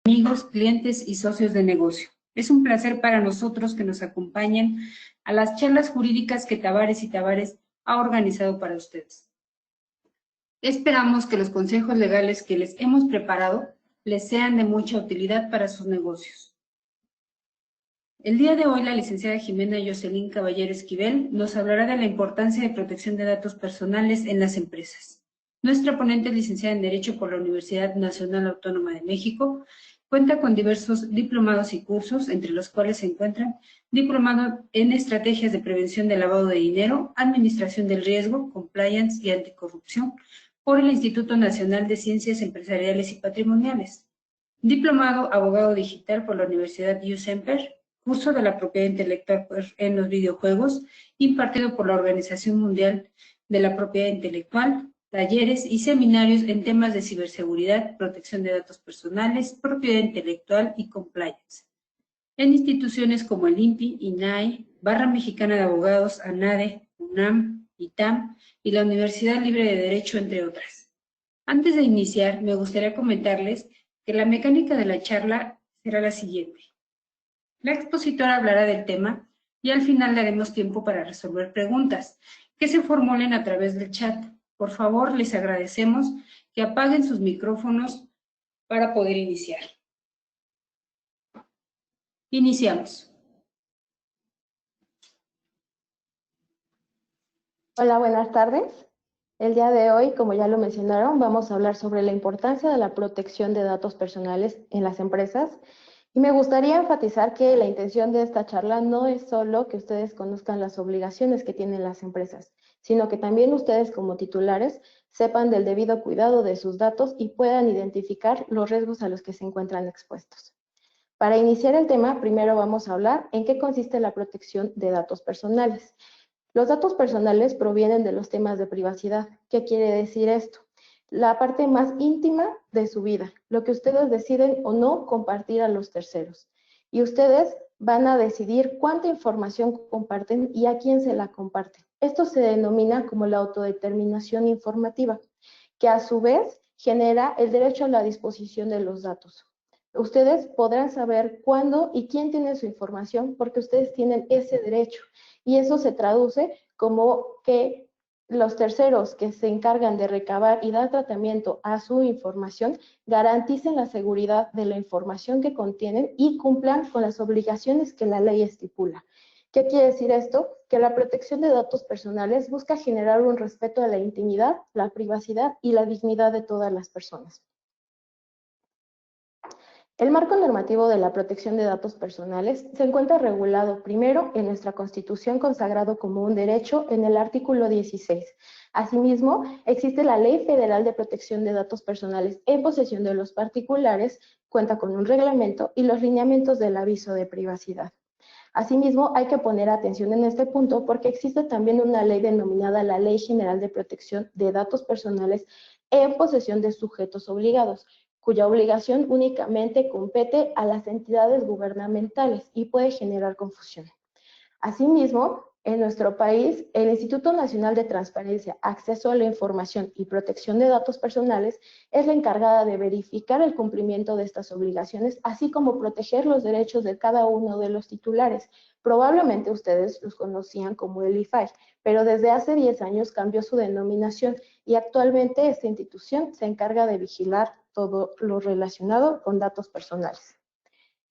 amigos, clientes y socios de negocio. Es un placer para nosotros que nos acompañen a las charlas jurídicas que Tavares y Tavares ha organizado para ustedes. Esperamos que los consejos legales que les hemos preparado les sean de mucha utilidad para sus negocios. El día de hoy, la licenciada Jimena Jocelyn Caballero Esquivel nos hablará de la importancia de protección de datos personales en las empresas. Nuestra ponente es licenciada en Derecho por la Universidad Nacional Autónoma de México. Cuenta con diversos diplomados y cursos, entre los cuales se encuentran diplomado en Estrategias de Prevención del Lavado de Dinero, Administración del Riesgo, Compliance y Anticorrupción por el Instituto Nacional de Ciencias Empresariales y Patrimoniales. Diplomado Abogado Digital por la Universidad USemper, curso de la propiedad intelectual en los videojuegos, impartido por la Organización Mundial de la Propiedad Intelectual, talleres y seminarios en temas de ciberseguridad, protección de datos personales, propiedad intelectual y compliance. En instituciones como el INPI, INAI, Barra Mexicana de Abogados, ANADE, UNAM, ITAM y la Universidad Libre de Derecho, entre otras. Antes de iniciar, me gustaría comentarles que la mecánica de la charla será la siguiente. La expositora hablará del tema y al final daremos tiempo para resolver preguntas que se formulen a través del chat. Por favor, les agradecemos que apaguen sus micrófonos para poder iniciar. Iniciamos. Hola, buenas tardes. El día de hoy, como ya lo mencionaron, vamos a hablar sobre la importancia de la protección de datos personales en las empresas. Y me gustaría enfatizar que la intención de esta charla no es solo que ustedes conozcan las obligaciones que tienen las empresas, sino que también ustedes como titulares sepan del debido cuidado de sus datos y puedan identificar los riesgos a los que se encuentran expuestos. Para iniciar el tema, primero vamos a hablar en qué consiste la protección de datos personales. Los datos personales provienen de los temas de privacidad. ¿Qué quiere decir esto? La parte más íntima de su vida, lo que ustedes deciden o no compartir a los terceros. Y ustedes van a decidir cuánta información comparten y a quién se la comparten. Esto se denomina como la autodeterminación informativa, que a su vez genera el derecho a la disposición de los datos. Ustedes podrán saber cuándo y quién tiene su información porque ustedes tienen ese derecho. Y eso se traduce como que los terceros que se encargan de recabar y dar tratamiento a su información garanticen la seguridad de la información que contienen y cumplan con las obligaciones que la ley estipula. ¿Qué quiere decir esto? Que la protección de datos personales busca generar un respeto a la intimidad, la privacidad y la dignidad de todas las personas. El marco normativo de la protección de datos personales se encuentra regulado primero en nuestra Constitución, consagrado como un derecho en el artículo 16. Asimismo, existe la Ley Federal de Protección de Datos Personales en posesión de los particulares, cuenta con un reglamento y los lineamientos del aviso de privacidad. Asimismo, hay que poner atención en este punto porque existe también una ley denominada la Ley General de Protección de Datos Personales en posesión de sujetos obligados, cuya obligación únicamente compete a las entidades gubernamentales y puede generar confusión. Asimismo, en nuestro país, el Instituto Nacional de Transparencia, Acceso a la Información y Protección de Datos Personales es la encargada de verificar el cumplimiento de estas obligaciones, así como proteger los derechos de cada uno de los titulares. Probablemente ustedes los conocían como el IFAI, pero desde hace 10 años cambió su denominación y actualmente esta institución se encarga de vigilar todo lo relacionado con datos personales.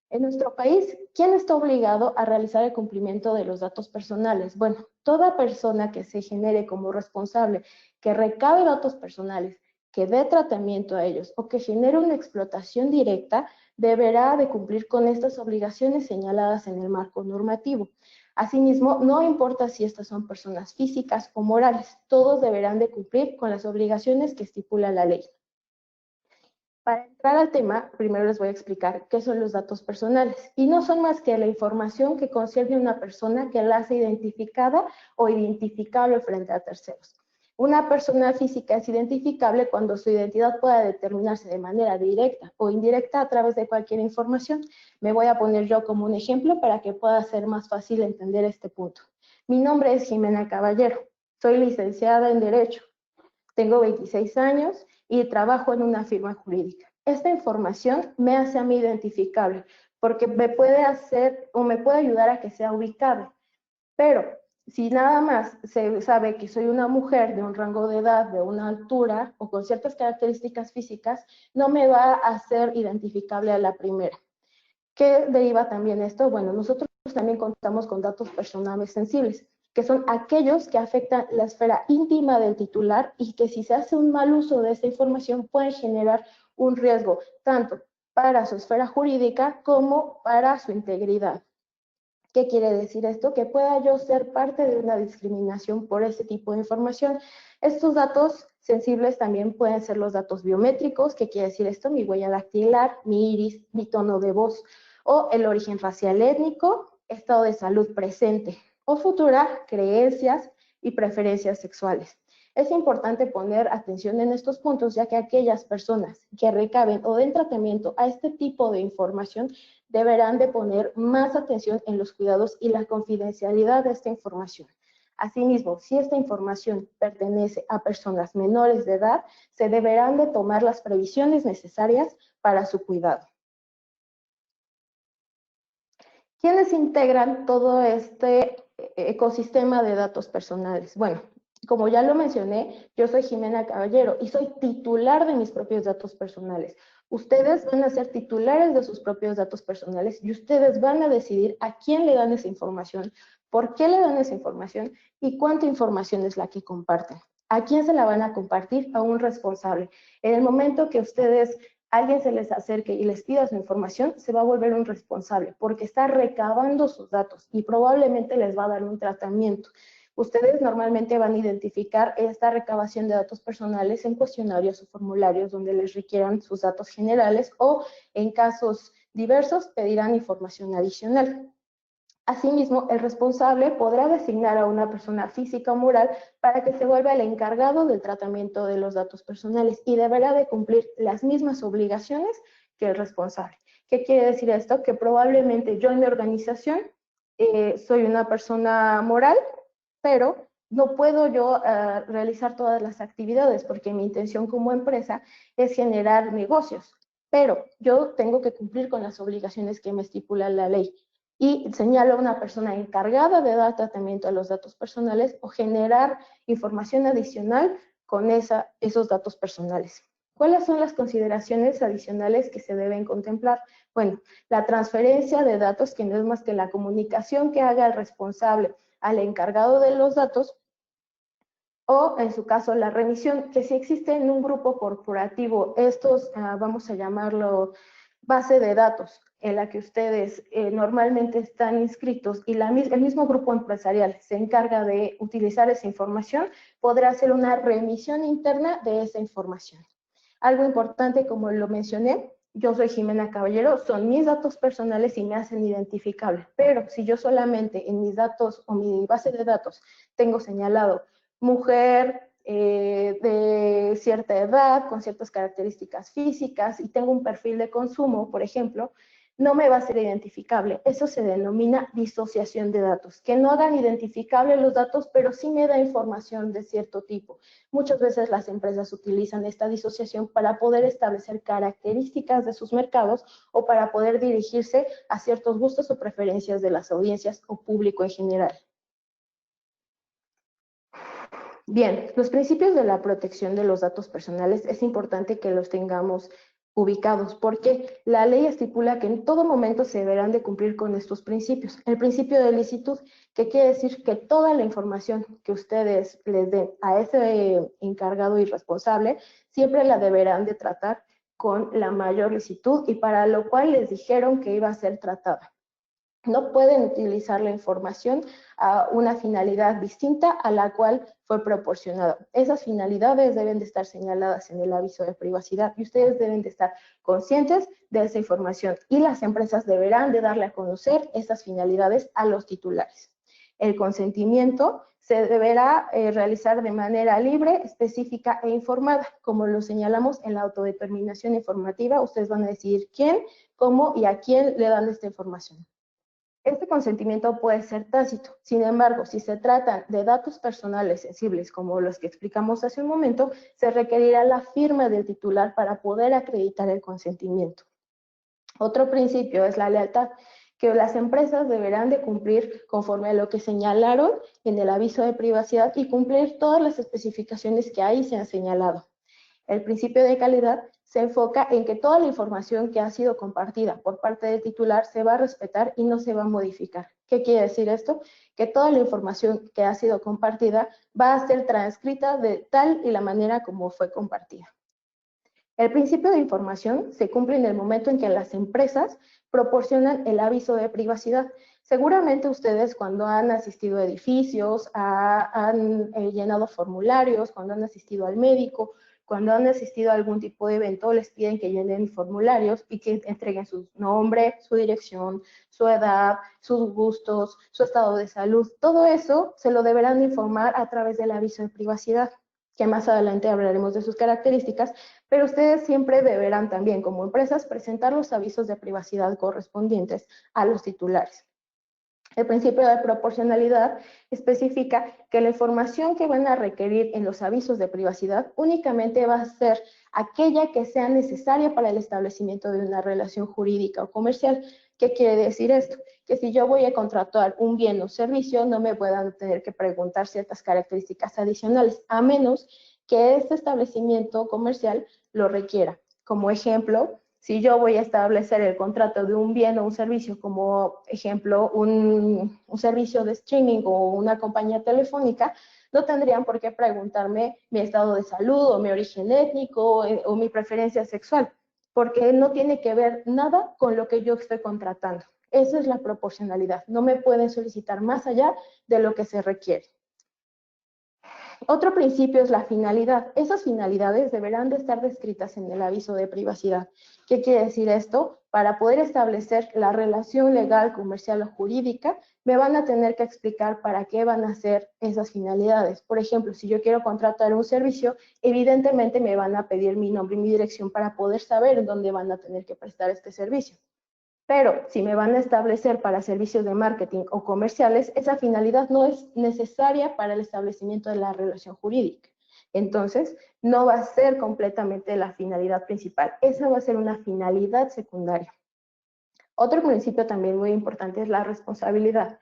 En nuestro país, ¿quién está obligado a realizar el cumplimiento de los datos personales? Bueno, toda persona que se genere como responsable, que recabe datos personales, que dé tratamiento a ellos o que genere una explotación directa, deberá de cumplir con estas obligaciones señaladas en el marco normativo. Asimismo, no importa si estas son personas físicas o morales, todos deberán de cumplir con las obligaciones que estipula la ley. Para entrar al tema, primero les voy a explicar qué son los datos personales. Y no son más que la información que concierne a una persona que la hace identificada o identificable frente a terceros. Una persona física es identificable cuando su identidad pueda determinarse de manera directa o indirecta a través de cualquier información. Me voy a poner yo como un ejemplo para que pueda ser más fácil entender este punto. Mi nombre es Jimena Caballero. Soy licenciada en Derecho. Tengo 26 años y trabajo en una firma jurídica. Esta información me hace a mí identificable, porque me puede hacer o me puede ayudar a que sea ubicable. Pero si nada más se sabe que soy una mujer de un rango de edad, de una altura o con ciertas características físicas, no me va a hacer identificable a la primera. ¿Qué deriva también esto? Bueno, nosotros también contamos con datos personales sensibles, que son aquellos que afectan la esfera íntima del titular y que si se hace un mal uso de esta información pueden generar un riesgo tanto para su esfera jurídica como para su integridad. ¿Qué quiere decir esto? Que pueda yo ser parte de una discriminación por ese tipo de información. Estos datos sensibles también pueden ser los datos biométricos. ¿Qué quiere decir esto? Mi huella dactilar, mi iris, mi tono de voz, o el origen racial étnico, estado de salud presente o futura, creencias y preferencias sexuales. Es importante poner atención en estos puntos, ya que aquellas personas que recaben o den tratamiento a este tipo de información deberán de poner más atención en los cuidados y la confidencialidad de esta información. Asimismo, si esta información pertenece a personas menores de edad, se deberán de tomar las previsiones necesarias para su cuidado. ¿Quiénes integran todo este ecosistema de datos personales? Bueno, como ya lo mencioné, yo soy Jimena Caballero y soy titular de mis propios datos personales. Ustedes van a ser titulares de sus propios datos personales y ustedes van a decidir a quién le dan esa información, por qué le dan esa información y cuánta información es la que comparten. ¿A quién se la van a compartir? A un responsable. En el momento que alguien se les acerque y les pida su información, se va a volver un responsable porque está recabando sus datos y probablemente les va a dar un tratamiento. Ustedes normalmente van a identificar esta recabación de datos personales en cuestionarios o formularios donde les requieran sus datos generales o en casos diversos pedirán información adicional. Asimismo, el responsable podrá designar a una persona física o moral para que se vuelva el encargado del tratamiento de los datos personales y deberá de cumplir las mismas obligaciones que el responsable. ¿Qué quiere decir esto? Que probablemente yo en mi organización soy una persona moral, pero no puedo yo realizar todas las actividades porque mi intención como empresa es generar negocios, pero yo tengo que cumplir con las obligaciones que me estipula la ley y señalo a una persona encargada de dar tratamiento a los datos personales o generar información adicional con esos datos personales. ¿Cuáles son las consideraciones adicionales que se deben contemplar? Bueno, la transferencia de datos, que no es más que la comunicación que haga el responsable al encargado de los datos, o en su caso la remisión, que si existe en un grupo corporativo, estos vamos a llamarlo base de datos, en la que ustedes normalmente están inscritos y el mismo grupo empresarial se encarga de utilizar esa información, podrá hacer una remisión interna de esa información. Algo importante, como lo mencioné, yo soy Jimena Caballero, son mis datos personales y me hacen identificable, pero si yo solamente en mis datos o mi base de datos tengo señalado mujer de cierta edad, con ciertas características físicas y tengo un perfil de consumo, por ejemplo, no me va a ser identificable. Eso se denomina disociación de datos, que no hagan identificables los datos, pero sí me da información de cierto tipo. Muchas veces las empresas utilizan esta disociación para poder establecer características de sus mercados o para poder dirigirse a ciertos gustos o preferencias de las audiencias o público en general. Bien, los principios de la protección de los datos personales es importante que los tengamos ubicados, porque la ley estipula que en todo momento se deberán de cumplir con estos principios. El principio de licitud, que quiere decir que toda la información que ustedes les den a ese encargado y responsable, siempre la deberán de tratar con la mayor licitud y para lo cual les dijeron que iba a ser tratada. No pueden utilizar la información a una finalidad distinta a la cual fue proporcionada. Esas finalidades deben de estar señaladas en el aviso de privacidad y ustedes deben de estar conscientes de esa información y las empresas deberán de darle a conocer esas finalidades a los titulares. El consentimiento se deberá realizar de manera libre, específica e informada. Como lo señalamos en la autodeterminación informativa, ustedes van a decidir quién, cómo y a quién le dan esta información. Este consentimiento puede ser tácito. Sin embargo, si se trata de datos personales sensibles, como los que explicamos hace un momento, se requerirá la firma del titular para poder acreditar el consentimiento. Otro principio es la lealtad, que las empresas deberán de cumplir conforme a lo que señalaron en el aviso de privacidad y cumplir todas las especificaciones que ahí se han señalado. El principio de calidad se enfoca en que toda la información que ha sido compartida por parte del titular se va a respetar y no se va a modificar. ¿Qué quiere decir esto? Que toda la información que ha sido compartida va a ser transcrita de tal y la manera como fue compartida. El principio de información se cumple en el momento en que las empresas proporcionan el aviso de privacidad. Seguramente ustedes cuando han asistido a edificios, han llenado formularios, cuando han asistido al médico, cuando han asistido a algún tipo de evento, les piden que llenen formularios y que entreguen su nombre, su dirección, su edad, sus gustos, su estado de salud. Todo eso se lo deberán informar a través del aviso de privacidad, que más adelante hablaremos de sus características, pero ustedes siempre deberán también, como empresas, presentar los avisos de privacidad correspondientes a los titulares. El principio de proporcionalidad especifica que la información que van a requerir en los avisos de privacidad únicamente va a ser aquella que sea necesaria para el establecimiento de una relación jurídica o comercial. ¿Qué quiere decir esto? Que si yo voy a contratar un bien o servicio, no me puedan tener que preguntar ciertas características adicionales, a menos que este establecimiento comercial lo requiera. Como ejemplo, si yo voy a establecer el contrato de un bien o un servicio, como ejemplo, un servicio de streaming o una compañía telefónica, no tendrían por qué preguntarme mi estado de salud o mi origen étnico o mi preferencia sexual, porque no tiene que ver nada con lo que yo estoy contratando. Esa es la proporcionalidad. No me pueden solicitar más allá de lo que se requiere. Otro principio es la finalidad. Esas finalidades deberán de estar descritas en el aviso de privacidad. ¿Qué quiere decir esto? Para poder establecer la relación legal, comercial o jurídica, me van a tener que explicar para qué van a ser esas finalidades. Por ejemplo, si yo quiero contratar un servicio, evidentemente me van a pedir mi nombre y mi dirección para poder saber dónde van a tener que prestar este servicio. Pero si me van a establecer para servicios de marketing o comerciales, esa finalidad no es necesaria para el establecimiento de la relación jurídica. Entonces, no va a ser completamente la finalidad principal. Esa va a ser una finalidad secundaria. Otro principio también muy importante es la responsabilidad.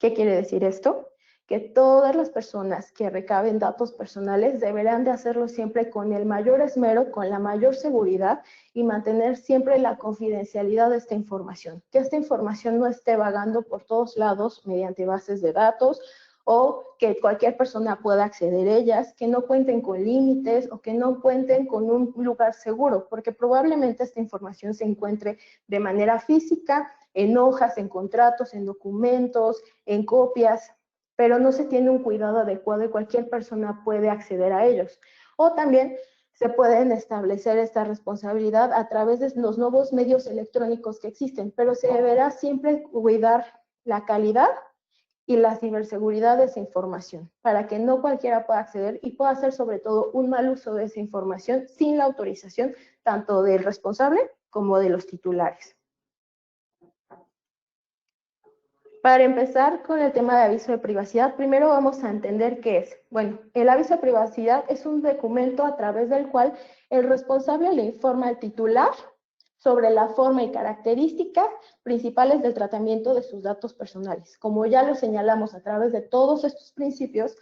¿Qué quiere decir esto? Que todas las personas que recaben datos personales deberán de hacerlo siempre con el mayor esmero, con la mayor seguridad y mantener siempre la confidencialidad de esta información. Que esta información no esté vagando por todos lados mediante bases de datos o que cualquier persona pueda acceder a ellas, que no cuenten con límites o que no cuenten con un lugar seguro, porque probablemente esta información se encuentre de manera física, en hojas, en contratos, en documentos, en copias, pero no se tiene un cuidado adecuado y cualquier persona puede acceder a ellos. O también se pueden establecer esta responsabilidad a través de los nuevos medios electrónicos que existen, pero se deberá siempre cuidar la calidad y la ciberseguridad de esa información, para que no cualquiera pueda acceder y pueda hacer sobre todo un mal uso de esa información sin la autorización tanto del responsable como de los titulares. Para empezar con el tema de aviso de privacidad, primero vamos a entender qué es. Bueno, el aviso de privacidad es un documento a través del cual el responsable le informa al titular sobre la forma y características principales del tratamiento de sus datos personales. Como ya lo señalamos a través de todos estos principios,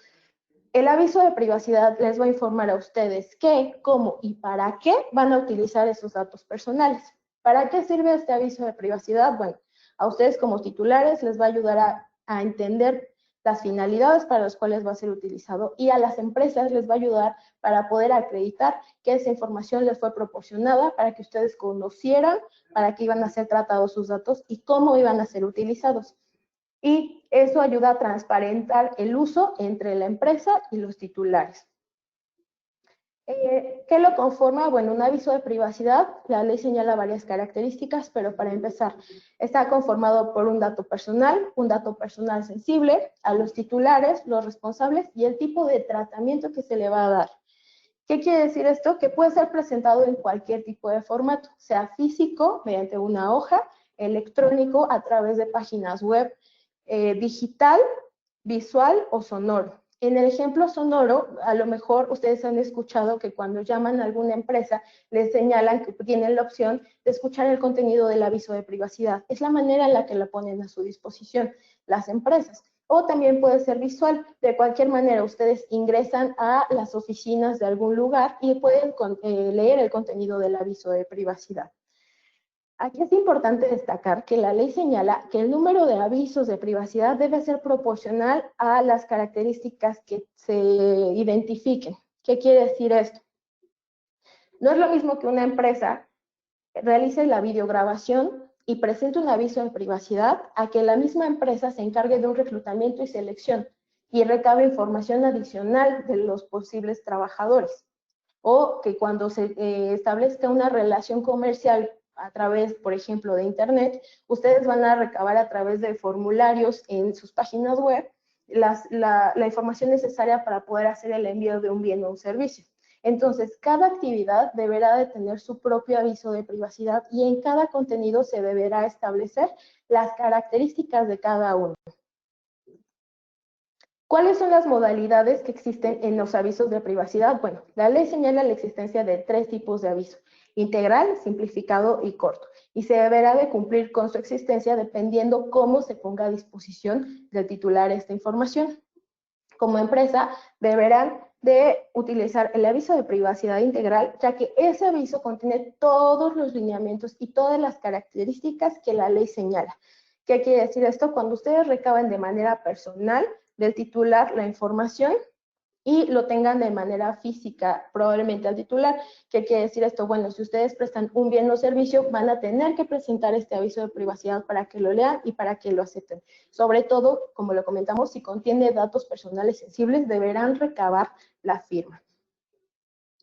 el aviso de privacidad les va a informar a ustedes qué, cómo y para qué van a utilizar esos datos personales. ¿Para qué sirve este aviso de privacidad? Bueno, a ustedes como titulares les va a ayudar a entender las finalidades para las cuales va a ser utilizado y a las empresas les va a ayudar para poder acreditar que esa información les fue proporcionada para que ustedes conocieran para qué iban a ser tratados sus datos y cómo iban a ser utilizados. Y eso ayuda a transparentar el uso entre la empresa y los titulares. ¿Qué lo conforma? Bueno, un aviso de privacidad, la ley señala varias características, pero para empezar, está conformado por un dato personal sensible, a los titulares, los responsables y el tipo de tratamiento que se le va a dar. ¿Qué quiere decir esto? Que puede ser presentado en cualquier tipo de formato, sea físico, mediante una hoja, electrónico a través de páginas web, digital, visual o sonoro. En el ejemplo sonoro, a lo mejor ustedes han escuchado que cuando llaman a alguna empresa les señalan que tienen la opción de escuchar el contenido del aviso de privacidad. Es la manera en la que la ponen a su disposición las empresas. O también puede ser visual. De cualquier manera, ustedes ingresan a las oficinas de algún lugar y pueden leer el contenido del aviso de privacidad. Aquí es importante destacar que la ley señala que el número de avisos de privacidad debe ser proporcional a las características que se identifiquen. ¿Qué quiere decir esto? No es lo mismo que una empresa realice la videograbación y presente un aviso de privacidad a que la misma empresa se encargue de un reclutamiento y selección y recabe información adicional de los posibles trabajadores. O que cuando se establezca una relación comercial a través, por ejemplo, de Internet, ustedes van a recabar a través de formularios en sus páginas web la información necesaria para poder hacer el envío de un bien o un servicio. Entonces, cada actividad deberá de tener su propio aviso de privacidad y en cada contenido se deberá establecer las características de cada uno. ¿Cuáles son las modalidades que existen en los avisos de privacidad? Bueno, la ley señala la existencia de 3 tipos de aviso: integral, simplificado y corto. Y se deberá de cumplir con su existencia dependiendo cómo se ponga a disposición del titular esta información. Como empresa, deberán de utilizar el aviso de privacidad integral, ya que ese aviso contiene todos los lineamientos y todas las características que la ley señala. ¿Qué quiere decir esto? Cuando ustedes recaban de manera personal del titular la información y lo tengan de manera física, probablemente al titular. ¿Qué quiere decir esto? Bueno, si ustedes prestan un bien o servicio, van a tener que presentar este aviso de privacidad para que lo lean y para que lo acepten. Sobre todo, como lo comentamos, si contiene datos personales sensibles, deberán recabar la firma.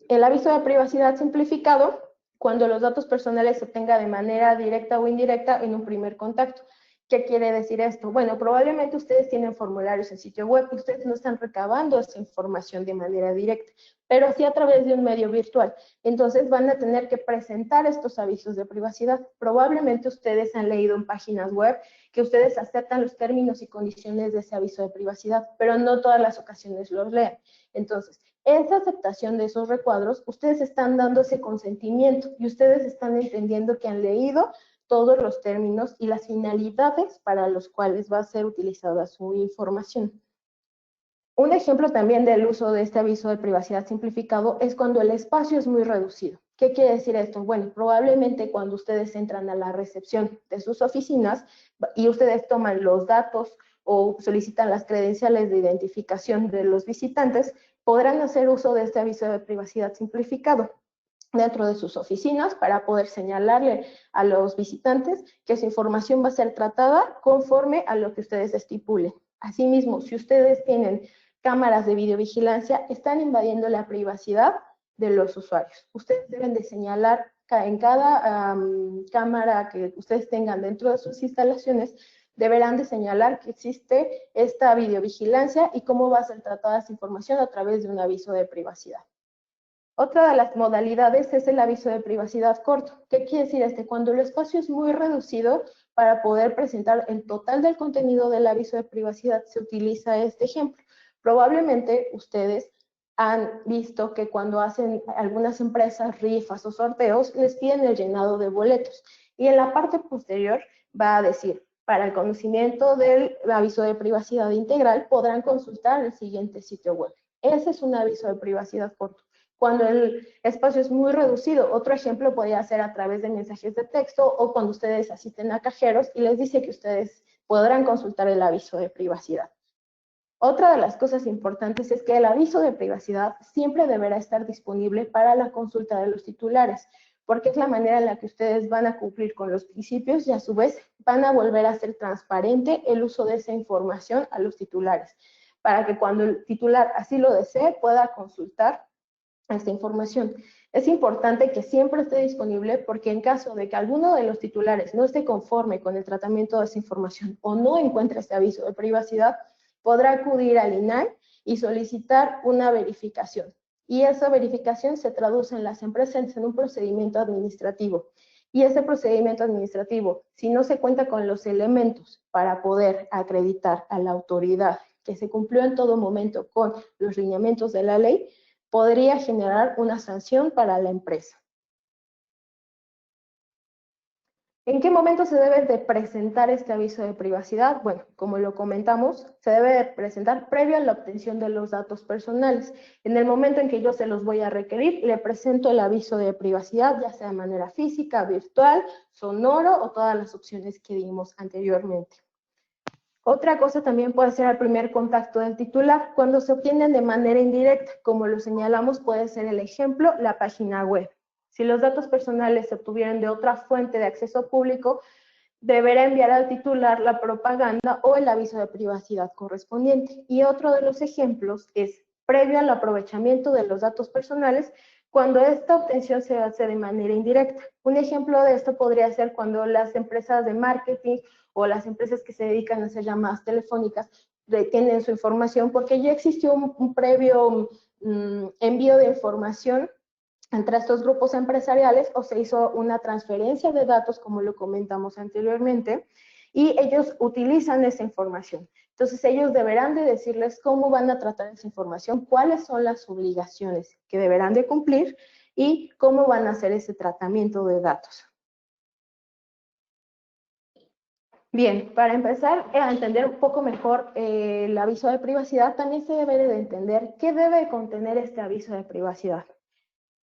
El aviso de privacidad simplificado, cuando los datos personales se obtengan de manera directa o indirecta en un primer contacto. ¿Qué quiere decir esto? Bueno, probablemente ustedes tienen formularios en sitio web y ustedes no están recabando esa información de manera directa, pero sí a través de un medio virtual. Entonces van a tener que presentar estos avisos de privacidad. Probablemente ustedes han leído en páginas web que ustedes aceptan los términos y condiciones de ese aviso de privacidad, pero no todas las ocasiones los leen. Entonces, esa aceptación de esos recuadros, ustedes están dando ese consentimiento y ustedes están entendiendo que han leído todos los términos y las finalidades para los cuales va a ser utilizada su información. Un ejemplo también del uso de este aviso de privacidad simplificado es cuando el espacio es muy reducido. ¿Qué quiere decir esto? Bueno, probablemente cuando ustedes entran a la recepción de sus oficinas y ustedes toman los datos o solicitan las credenciales de identificación de los visitantes, podrán hacer uso de este aviso de privacidad simplificado dentro de sus oficinas para poder señalarle a los visitantes que su información va a ser tratada conforme a lo que ustedes estipulen. Asimismo, si ustedes tienen cámaras de videovigilancia, están invadiendo la privacidad de los usuarios. Ustedes deben de señalar en cada cámara que ustedes tengan dentro de sus instalaciones, deberán de señalar que existe esta videovigilancia y cómo va a ser tratada esa información a través de un aviso de privacidad. Otra de las modalidades es el aviso de privacidad corto. ¿Qué quiere decir? Cuando el espacio es muy reducido, para poder presentar el total del contenido del aviso de privacidad, se utiliza este ejemplo. Probablemente ustedes han visto que cuando hacen algunas empresas rifas o sorteos, les piden el llenado de boletos. Y en la parte posterior va a decir, para el conocimiento del aviso de privacidad integral, podrán consultar el siguiente sitio web. Ese es un aviso de privacidad corto. Cuando el espacio es muy reducido, otro ejemplo podría ser a través de mensajes de texto o cuando ustedes asisten a cajeros y les dice que ustedes podrán consultar el aviso de privacidad. Otra de las cosas importantes es que el aviso de privacidad siempre deberá estar disponible para la consulta de los titulares, porque es la manera en la que ustedes van a cumplir con los principios y a su vez van a volver a hacer transparente el uso de esa información a los titulares, para que cuando el titular así lo desee pueda consultar esta información. Es importante que siempre esté disponible porque en caso de que alguno de los titulares no esté conforme con el tratamiento de esa información o no encuentre este aviso de privacidad, podrá acudir al INAI y solicitar una verificación. Y esa verificación se traduce en las empresas en un procedimiento administrativo. Y ese procedimiento administrativo, si no se cuenta con los elementos para poder acreditar a la autoridad que se cumplió en todo momento con los lineamientos de la ley, podría generar una sanción para la empresa. ¿En qué momento se debe de presentar este aviso de privacidad? Bueno, como lo comentamos, se debe de presentar previo a la obtención de los datos personales. En el momento en que yo se los voy a requerir, le presento el aviso de privacidad, ya sea de manera física, virtual, sonoro o todas las opciones que dimos anteriormente. Otra cosa también puede ser el primer contacto del titular, cuando se obtienen de manera indirecta, como lo señalamos, puede ser el ejemplo, la página web. Si los datos personales se obtuvieron de otra fuente de acceso público, deberá enviar al titular la propaganda o el aviso de privacidad correspondiente. Y otro de los ejemplos es previo al aprovechamiento de los datos personales, cuando esta obtención se hace de manera indirecta. Un ejemplo de esto podría ser cuando las empresas de marketing o las empresas que se dedican a hacer llamadas telefónicas retienen su información porque ya existió un previo envío de información entre estos grupos empresariales o se hizo una transferencia de datos, como lo comentamos anteriormente, y ellos utilizan esa información. Entonces, ellos deberán de decirles cómo van a tratar esa información, cuáles son las obligaciones que deberán de cumplir y cómo van a hacer ese tratamiento de datos. Bien, para empezar a entender un poco mejor el aviso de privacidad, también se debe de entender qué debe contener este aviso de privacidad.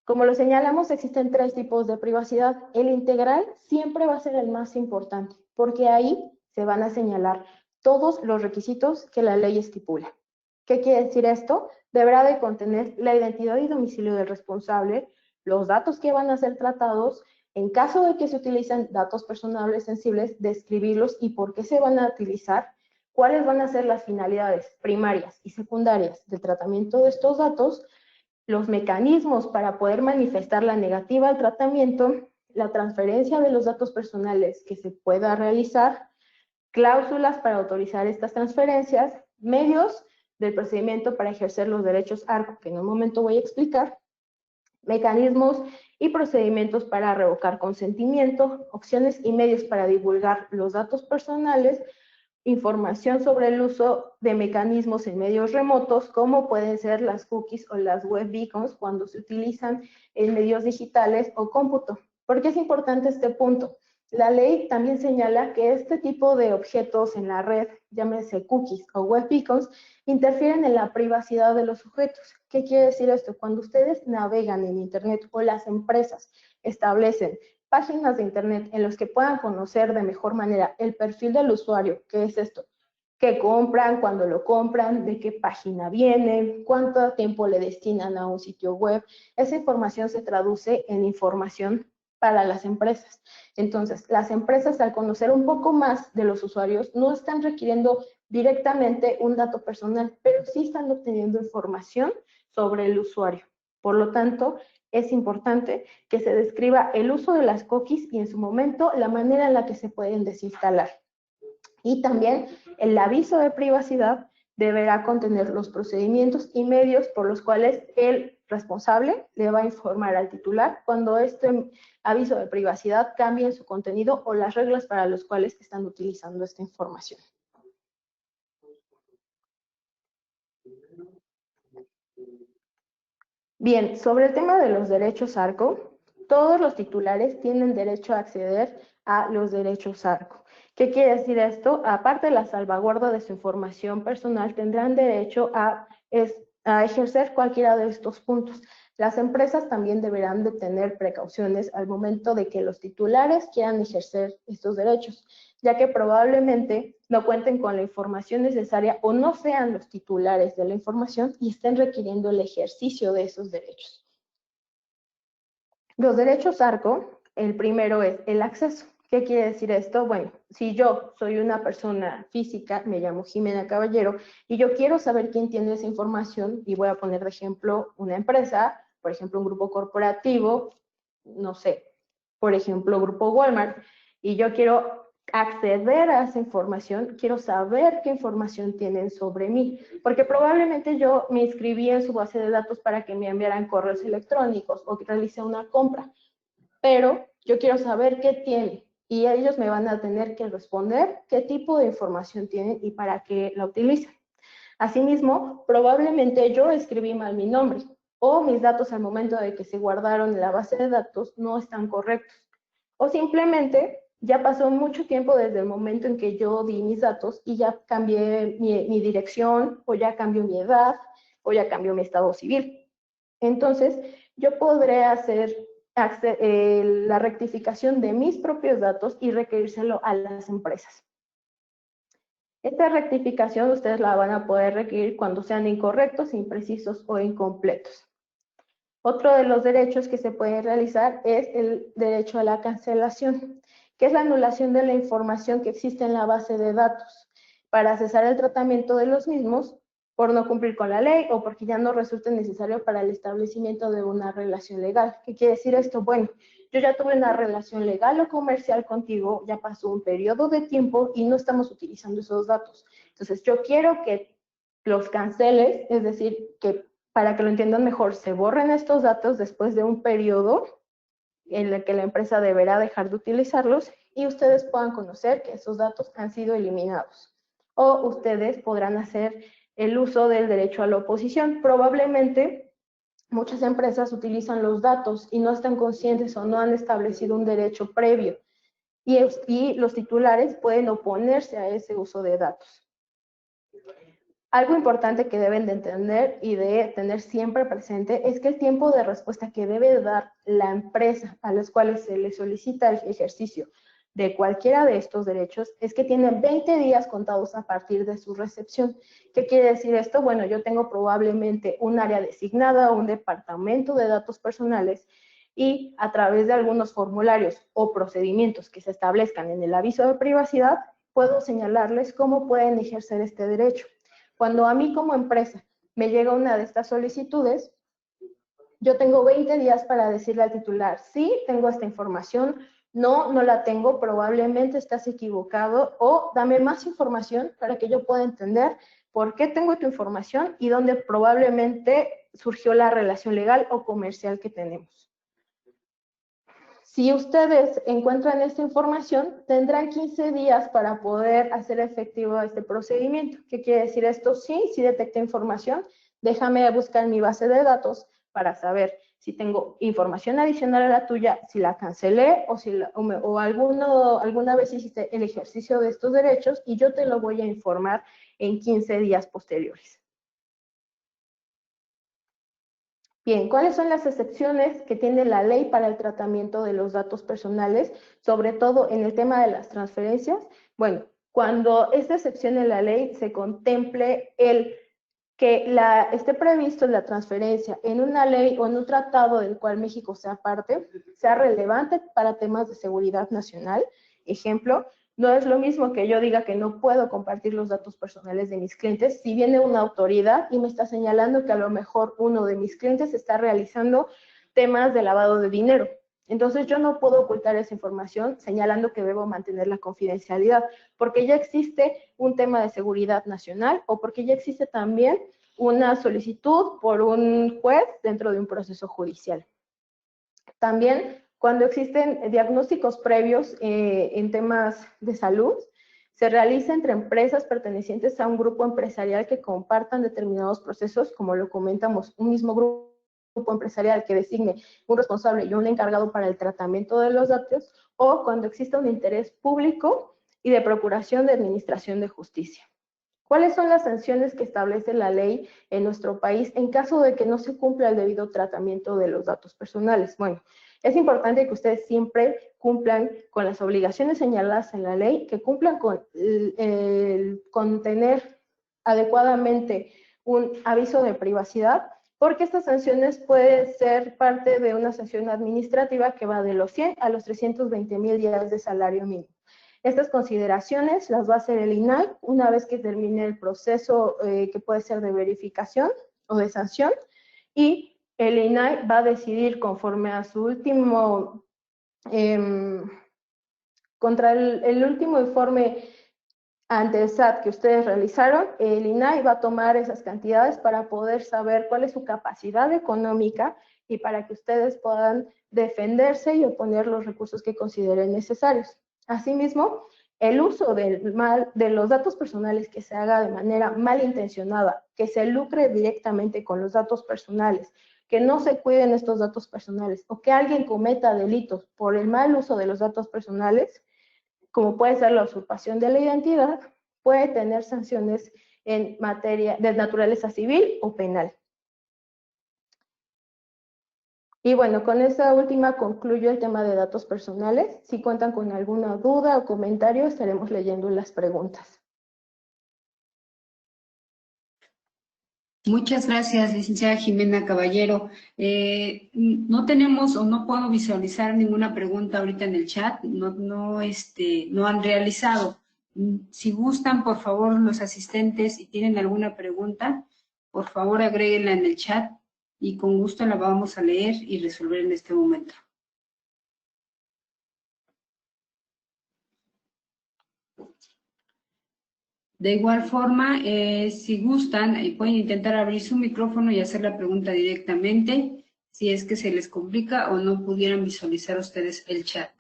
Como lo señalamos, existen 3 tipos de privacidad. El integral siempre va a ser el más importante, porque ahí se van a señalar todos los requisitos que la ley estipula. ¿Qué quiere decir esto? Deberá de contener la identidad y domicilio del responsable, los datos que van a ser tratados, en caso de que se utilicen datos personales sensibles, describirlos y por qué se van a utilizar, cuáles van a ser las finalidades primarias y secundarias del tratamiento de estos datos, los mecanismos para poder manifestar la negativa al tratamiento, la transferencia de los datos personales que se pueda realizar, cláusulas para autorizar estas transferencias, medios del procedimiento para ejercer los derechos ARCO, que en un momento voy a explicar, mecanismos y procedimientos para revocar consentimiento, opciones y medios para divulgar los datos personales, información sobre el uso de mecanismos en medios remotos, como pueden ser las cookies o las web beacons cuando se utilizan en medios digitales o cómputo. ¿Por qué es importante este punto? La ley también señala que este tipo de objetos en la red, llámese cookies o web beacons, interfieren en la privacidad de los sujetos. ¿Qué quiere decir esto? Cuando ustedes navegan en Internet o las empresas establecen páginas de Internet en los que puedan conocer de mejor manera el perfil del usuario, ¿qué es esto? ¿Qué compran? ¿Cuándo lo compran? ¿De qué página vienen? ¿Cuánto tiempo le destinan a un sitio web? Esa información se traduce en información para las empresas. Entonces, las empresas, al conocer un poco más de los usuarios, no están requiriendo directamente un dato personal, pero sí están obteniendo información sobre el usuario. Por lo tanto, es importante que se describa el uso de las cookies y en su momento la manera en la que se pueden desinstalar. Y también el aviso de privacidad deberá contener los procedimientos y medios por los cuales el responsable le va a informar al titular cuando este aviso de privacidad cambie su contenido o las reglas para las cuales están utilizando esta información. Bien, sobre el tema de los derechos ARCO, todos los titulares tienen derecho a acceder a los derechos ARCO. ¿Qué quiere decir esto? Aparte de la salvaguarda de su información personal, tendrán derecho a ejercer cualquiera de estos puntos. Las empresas también deberán de tener precauciones al momento de que los titulares quieran ejercer estos derechos, ya que probablemente no cuenten con la información necesaria o no sean los titulares de la información y estén requiriendo el ejercicio de esos derechos. Los derechos ARCO, el primero es el acceso. ¿Qué quiere decir esto? Bueno, si yo soy una persona física, me llamo Jimena Caballero, y yo quiero saber quién tiene esa información, y voy a poner de ejemplo una empresa, por ejemplo un grupo corporativo, no sé, por ejemplo Grupo Walmart, y yo quiero acceder a esa información, quiero saber qué información tienen sobre mí, porque probablemente yo me inscribí en su base de datos para que me enviaran correos electrónicos o que realicé una compra, pero Yo quiero saber qué tiene y ellos me van a tener que responder qué tipo de información tienen y para qué la utilizan. Asimismo, probablemente yo escribí mal mi nombre o mis datos al momento de que se guardaron en la base de datos no están correctos. O simplemente ya pasó mucho tiempo desde el momento en que yo di mis datos y ya cambié mi dirección, o ya cambió mi edad, o ya cambió mi estado civil. Entonces, yo podré hacer la rectificación de mis propios datos y requerírselo a las empresas. Esta rectificación ustedes la van a poder requerir cuando sean incorrectos, imprecisos o incompletos. Otro de los derechos que se puede realizar es el derecho a la cancelación, que es la anulación de la información que existe en la base de datos para cesar el tratamiento de los mismos por no cumplir con la ley o porque ya no resulte necesario para el establecimiento de una relación legal. ¿Qué quiere decir esto? Bueno, yo ya tuve una relación legal o comercial contigo, ya pasó un periodo de tiempo y no estamos utilizando esos datos. Entonces, yo quiero que los canceles, es decir, que para que lo entiendan mejor, se borren estos datos después de un periodo en el que la empresa deberá dejar de utilizarlos y ustedes puedan conocer que esos datos han sido eliminados. O ustedes podrán hacer el uso del derecho a la oposición. Probablemente muchas empresas utilizan los datos y no están conscientes o no han establecido un derecho previo y los titulares pueden oponerse a ese uso de datos. Algo importante que deben de entender y de tener siempre presente es que el tiempo de respuesta que debe dar la empresa a las cuales se le solicita el ejercicio de cualquiera de estos derechos es que tienen 20 días contados a partir de su recepción. ¿Qué quiere decir esto? Bueno, yo tengo probablemente un área designada, un departamento de datos personales y a través de algunos formularios o procedimientos que se establezcan en el aviso de privacidad, puedo señalarles cómo pueden ejercer este derecho. Cuando a mí como empresa me llega una de estas solicitudes, yo tengo 20 días para decirle al titular, sí, tengo esta información, no, no la tengo, probablemente estás equivocado, o dame más información para que yo pueda entender por qué tengo tu información y dónde probablemente surgió la relación legal o comercial que tenemos. Si ustedes encuentran esta información, tendrán 15 días para poder hacer efectivo este procedimiento. ¿Qué quiere decir esto? Sí, sí detecté información, déjame buscar mi base de datos para saber si tengo información adicional a la tuya, si la cancelé o alguna vez hiciste el ejercicio de estos derechos y yo te lo voy a informar en 15 días posteriores. Bien, ¿cuáles son las excepciones que tiene la ley para el tratamiento de los datos personales, sobre todo en el tema de las transferencias? Bueno, cuando esta excepción en la ley se contemple el que esté previsto la transferencia en una ley o en un tratado del cual México sea parte, sea relevante para temas de seguridad nacional. Ejemplo, no es lo mismo que yo diga que no puedo compartir los datos personales de mis clientes si viene una autoridad y me está señalando que a lo mejor uno de mis clientes está realizando temas de lavado de dinero. Entonces yo no puedo ocultar esa información señalando que debo mantener la confidencialidad, porque ya existe un tema de seguridad nacional o porque ya existe también una solicitud por un juez dentro de un proceso judicial. También cuando existen diagnósticos previos en temas de salud, se realiza entre empresas pertenecientes a un grupo empresarial que compartan determinados procesos, como lo comentamos, un mismo grupo empresarial que designe un responsable y un encargado para el tratamiento de los datos, o cuando exista un interés público y de procuración de administración de justicia. ¿Cuáles son las sanciones que establece la ley en nuestro país en caso de que no se cumpla el debido tratamiento de los datos personales? Bueno, es importante que ustedes siempre cumplan con las obligaciones señaladas en la ley, que cumplan con tener adecuadamente un aviso de privacidad, porque estas sanciones pueden ser parte de una sanción administrativa que va de los 100 a los 320,000 días de salario mínimo. Estas consideraciones las va a hacer el INAI una vez que termine el proceso que puede ser de verificación o de sanción, y el INAI va a decidir conforme a su último, contra el último informe ante el SAT que ustedes realizaron, el INAI va a tomar esas cantidades para poder saber cuál es su capacidad económica y para que ustedes puedan defenderse y oponer los recursos que consideren necesarios. Asimismo, el uso de los datos personales que se haga de manera malintencionada, que se lucre directamente con los datos personales, que no se cuiden estos datos personales o que alguien cometa delitos por el mal uso de los datos personales, como puede ser la usurpación de la identidad, puede tener sanciones en materia de naturaleza civil o penal. Y bueno, con esta última concluyo el tema de datos personales. Si cuentan con alguna duda o comentario, estaremos leyendo las preguntas. Muchas gracias, licenciada Jimena Caballero. No tenemos o no puedo visualizar ninguna pregunta ahorita en el chat, no han realizado. Si gustan, por favor, los asistentes, y tienen alguna pregunta, por favor agréguenla en el chat y con gusto la vamos a leer y resolver en este momento. De igual forma, si gustan, pueden intentar abrir su micrófono y hacer la pregunta directamente, si es que se les complica o no pudieran visualizar ustedes el chat.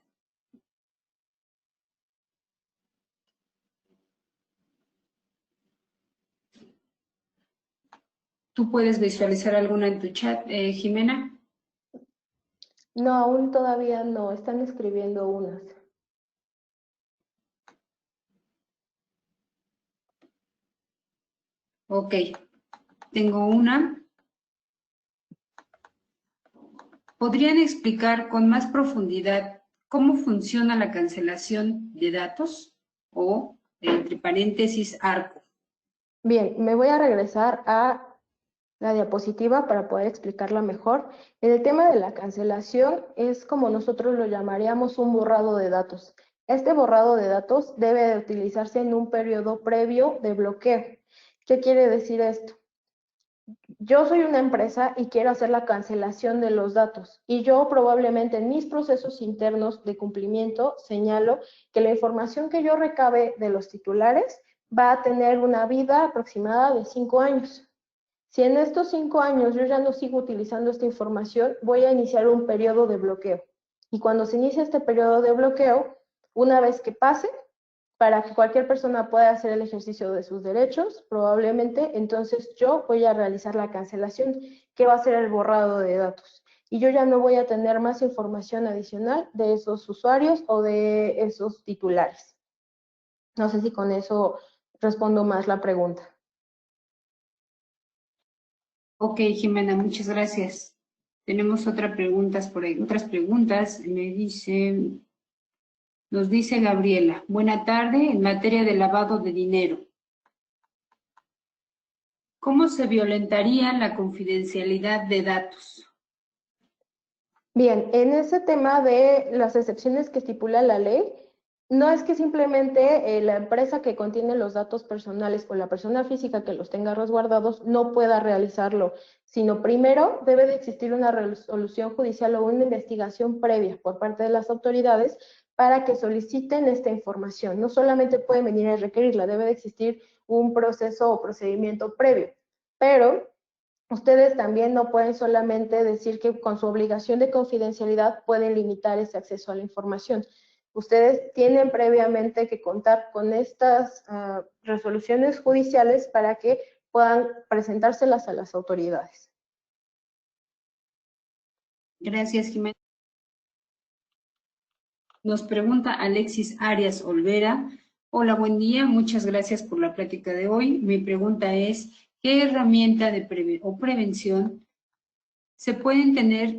¿Tú puedes visualizar alguna en tu chat, Jimena? No, aún todavía no, están escribiendo unas. Ok, tengo una. ¿Podrían explicar con más profundidad cómo funciona la cancelación de datos? O, entre paréntesis, ARCO. Bien, me voy a regresar a la diapositiva para poder explicarla mejor. El tema de la cancelación es como nosotros lo llamaríamos un borrado de datos. Este borrado de datos debe de utilizarse en un periodo previo de bloqueo. ¿Qué quiere decir esto? Yo soy una empresa y quiero hacer la cancelación de los datos y yo probablemente en mis procesos internos de cumplimiento señalo que la información que yo recabe de los titulares va a tener una vida aproximada de 5 años. Si en estos 5 años yo ya no sigo utilizando esta información, voy a iniciar un periodo de bloqueo. Y cuando se inicia este periodo de bloqueo, una vez que pase, para que cualquier persona pueda hacer el ejercicio de sus derechos, probablemente, entonces yo voy a realizar la cancelación, que va a ser el borrado de datos. Y yo ya no voy a tener más información adicional de esos usuarios o de esos titulares. No sé si con eso respondo más la pregunta. Ok, Jimena, muchas gracias. Tenemos otras preguntas por ahí. Otras preguntas, nos dice Gabriela, buena tarde, en materia de lavado de dinero. ¿Cómo se violentaría la confidencialidad de datos? Bien, en ese tema de las excepciones que estipula la ley, no es que simplemente la empresa que contiene los datos personales o la persona física que los tenga resguardados no pueda realizarlo, sino primero debe de existir una resolución judicial o una investigación previa por parte de las autoridades para que soliciten esta información. No solamente pueden venir a requerirla, debe de existir un proceso o procedimiento previo, pero ustedes también no pueden solamente decir que con su obligación de confidencialidad pueden limitar ese acceso a la información. Ustedes tienen previamente que contar con estas resoluciones judiciales para que puedan presentárselas a las autoridades. Gracias, Jimena. Nos pregunta Alexis Arias Olvera. Hola, buen día. Muchas gracias por la plática de hoy. Mi pregunta es, ¿qué herramienta de prevención se pueden tener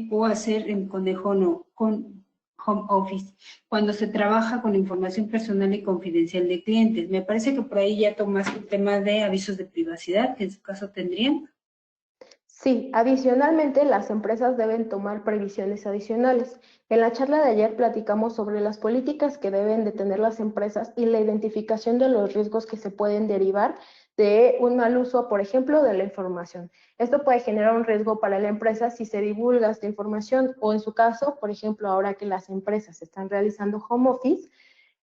o hacer en con home office cuando se trabaja con información personal y confidencial de clientes? Me parece que por ahí ya tomaste el tema de avisos de privacidad, que en su caso tendrían. Sí, adicionalmente las empresas deben tomar previsiones adicionales. En la charla de ayer platicamos sobre las políticas que deben de tener las empresas y la identificación de los riesgos que se pueden derivar de un mal uso, por ejemplo, de la información. Esto puede generar un riesgo para la empresa si se divulga esta información o en su caso, por ejemplo, ahora que las empresas están realizando home office,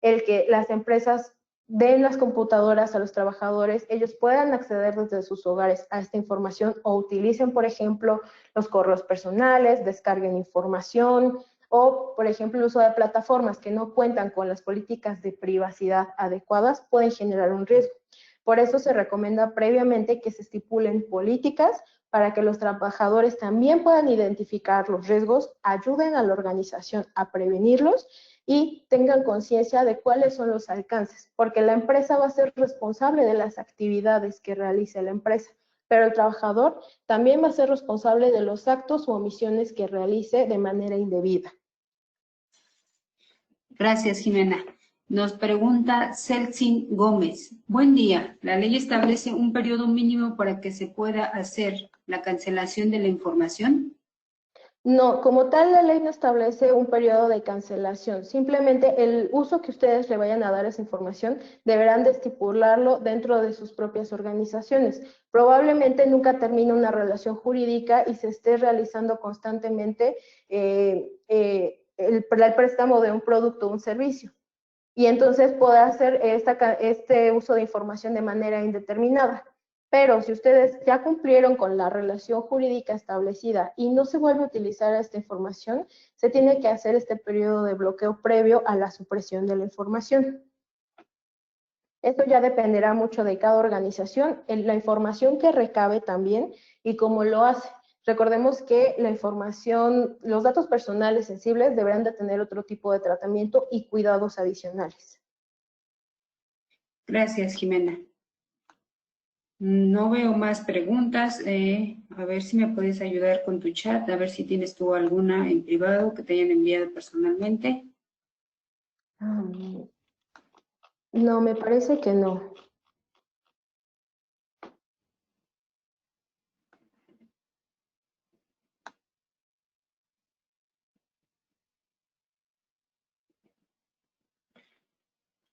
el que las empresas den las computadoras a los trabajadores, ellos puedan acceder desde sus hogares a esta información o utilicen, por ejemplo, los correos personales, descarguen información o, por ejemplo, el uso de plataformas que no cuentan con las políticas de privacidad adecuadas pueden generar un riesgo. Por eso se recomienda previamente que se estipulen políticas para que los trabajadores también puedan identificar los riesgos, ayuden a la organización a prevenirlos y tengan conciencia de cuáles son los alcances, porque la empresa va a ser responsable de las actividades que realice la empresa, pero el trabajador también va a ser responsable de los actos u omisiones que realice de manera indebida. Gracias, Jimena. Nos pregunta Celsin Gómez. Buen día. ¿La ley establece un periodo mínimo para que se pueda hacer la cancelación de la información? No, como tal la ley no establece un periodo de cancelación, simplemente el uso que ustedes le vayan a dar a esa información deberán de estipularlo dentro de sus propias organizaciones. Probablemente nunca termine una relación jurídica y se esté realizando constantemente el préstamo de un producto o un servicio. Y entonces puede hacer este uso de información de manera indeterminada. Pero si ustedes ya cumplieron con la relación jurídica establecida y no se vuelve a utilizar esta información, se tiene que hacer este periodo de bloqueo previo a la supresión de la información. Esto ya dependerá mucho de cada organización, la información que recabe también y cómo lo hace. Recordemos que la información, los datos personales sensibles deberán de tener otro tipo de tratamiento y cuidados adicionales. Gracias, Jimena. No veo más preguntas. A ver si me puedes ayudar con tu chat, a ver si tienes tú alguna en privado que te hayan enviado personalmente. No, me parece que no.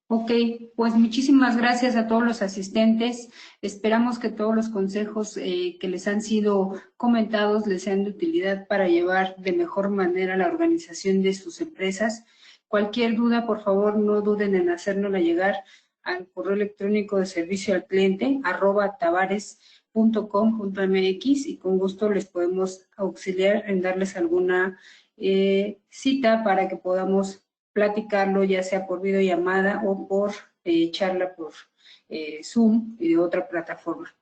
Ok, pues muchísimas gracias a todos los asistentes. Esperamos que todos los consejos que les han sido comentados les sean de utilidad para llevar de mejor manera la organización de sus empresas. Cualquier duda, por favor, no duden en hacérnosla llegar al correo electrónico de servicio al cliente @tabares.com.mx y con gusto les podemos auxiliar en darles alguna cita para que podamos platicarlo, ya sea por videollamada o por charla por Zoom y de otra plataforma.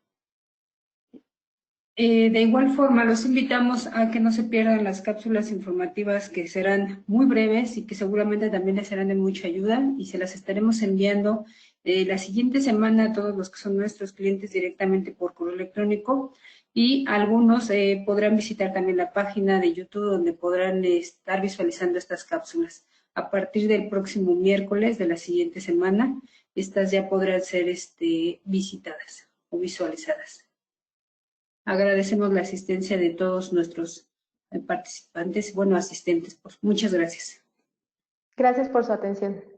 De igual forma, los invitamos a que no se pierdan las cápsulas informativas que serán muy breves y que seguramente también les serán de mucha ayuda y se las estaremos enviando la siguiente semana a todos los que son nuestros clientes directamente por correo electrónico y algunos podrán visitar también la página de YouTube donde podrán estar visualizando estas cápsulas. A partir del próximo miércoles de la siguiente semana, estas ya podrán ser visitadas o visualizadas. Agradecemos la asistencia de todos nuestros participantes, asistentes. Pues, muchas gracias. Gracias por su atención.